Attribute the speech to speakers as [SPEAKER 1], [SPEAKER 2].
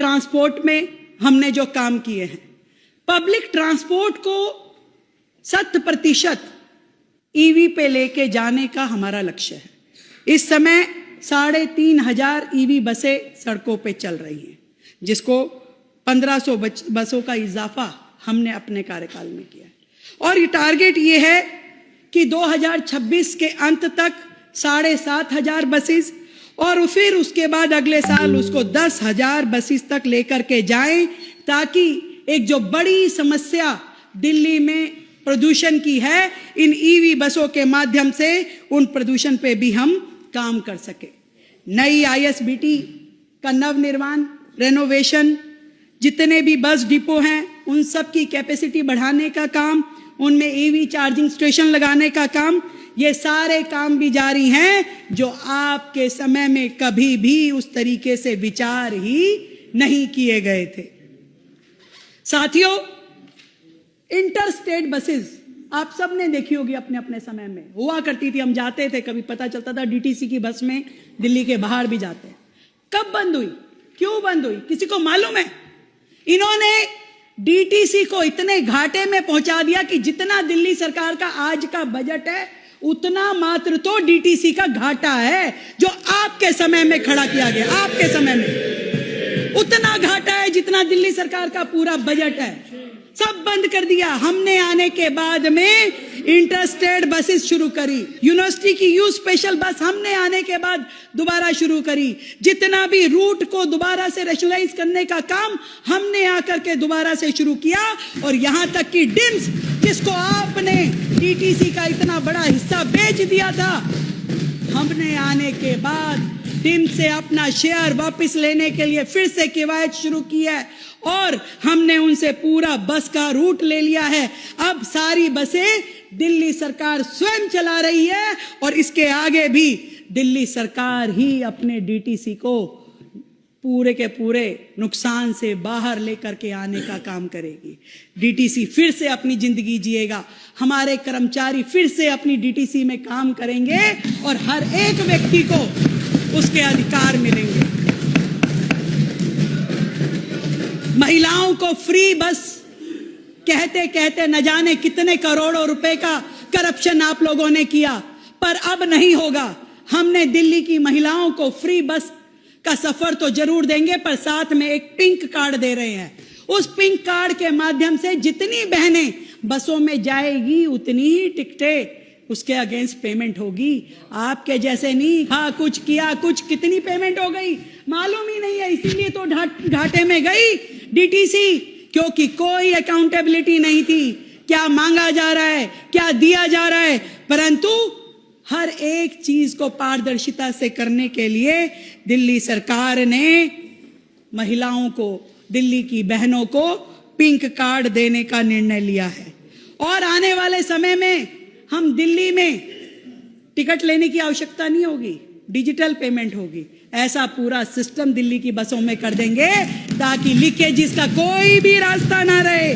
[SPEAKER 1] Transport में हमने जो काम किए हैं, पब्लिक ट्रांसपोर्ट को 100% ईवी पे लेके जाने का हमारा लक्ष्य है। इस समय 3,500 ईवी बसें सड़कों पे चल रही हैं, जिसको 1500 बसों का इजाफा हमने अपने कार्यकाल में किया है। और ये टारगेट ये है कि 2026 के अंत तक 7,500 बसेस और फिर उसके बाद अगले साल उसको 10,000 बसेस तक लेकर के जाएं, ताकि एक जो बड़ी समस्या दिल्ली में प्रदूषण की है, इन ईवी बसों के माध्यम से उन प्रदूषण पे भी हम काम कर सके। नई ISBT का नवनिर्माण, रेनोवेशन, जितने भी बस डिपो हैं उन सब की कैपेसिटी बढ़ाने का काम, उनमें ईवी चार्जिंग स्टेशन लगाने का काम, ये सारे काम भी जारी हैं जो आपके समय में कभी भी उस तरीके से विचार ही नहीं किए गए थे। साथियों, इंटरस्टेट बसेस आप सब ने देखी होगी, अपने अपने समय में हुआ करती थी। हम जाते थे, कभी पता चलता था DTC की बस में दिल्ली के बाहर भी जाते हैं। कब बंद हुई, क्यों बंद हुई, किसी को मालूम है? इन्होंने DTC को इतने घाटे में पहुंचा दिया कि जितना दिल्ली सरकार का आज का बजट है उतना मात्र तो DTC का घाटा है, जो आपके समय में खड़ा किया गया। आपके समय में उतना घाटा है जितना दिल्ली सरकार का पूरा बजट है। सब बंद कर दिया। हमने आने के बाद में इंटरस्टेट बसेस शुरू करी, यूनिवर्सिटी की यू स्पेशल बस हमने आने के बाद दोबारा शुरू करी। जितना भी रूट को दोबारा से रैशनलाइज करने का काम हमने आकर के दोबारा से शुरू किया। और यहां तक कि डिम्स, जिसको आपने DTC का इतना बड़ा हिस्सा बेच दिया था, हमने आने के बाद डिम्स से अपना शेयर वापस लेने के लिए फिर से किवायत शुरू की है और हमने उनसे पूरा बस का रूट ले लिया है। अब सारी बसें दिल्ली सरकार स्वयं चला रही है और इसके आगे भी दिल्ली सरकार ही अपने DTC को पूरे के पूरे नुकसान से बाहर लेकर के आने का काम करेगी। DTC फिर से अपनी जिंदगी जिएगा, हमारे कर्मचारी फिर से अपनी DTC में काम करेंगे और हर एक व्यक्ति को उसके अधिकार मिलेंगे। महिलाओं को फ्री बस कहते कहते न जाने कितने करोड़ों रुपए का करप्शन आप लोगों ने किया, पर अब नहीं होगा। हमने दिल्ली की महिलाओं को फ्री बस का सफर तो जरूर देंगे, पर साथ में एक पिंक कार्ड दे रहे हैं। उस पिंक कार्ड के माध्यम से जितनी बहनें बसों में जाएगी उतनी ही टिकटें उसके अगेंस्ट पेमेंट होगी। आपके जैसे नहीं, हाँ कुछ किया, कुछ कितनी पेमेंट हो गई मालूम ही नहीं है, इसीलिए तो घाटे में गई DTC, क्योंकि कोई अकाउंटेबिलिटी नहीं थी। क्या मांगा जा रहा है, क्या दिया जा रहा है, परंतु हर एक चीज को पारदर्शिता से करने के लिए दिल्ली सरकार ने महिलाओं को, दिल्ली की बहनों को पिंक कार्ड देने का निर्णय लिया है। और आने वाले समय में हम दिल्ली में टिकट लेने की आवश्यकता नहीं होगी, डिजिटल पेमेंट होगी। ऐसा पूरा सिस्टम दिल्ली की बसों में कर देंगे ताकि लीकेज का कोई भी रास्ता ना रहे।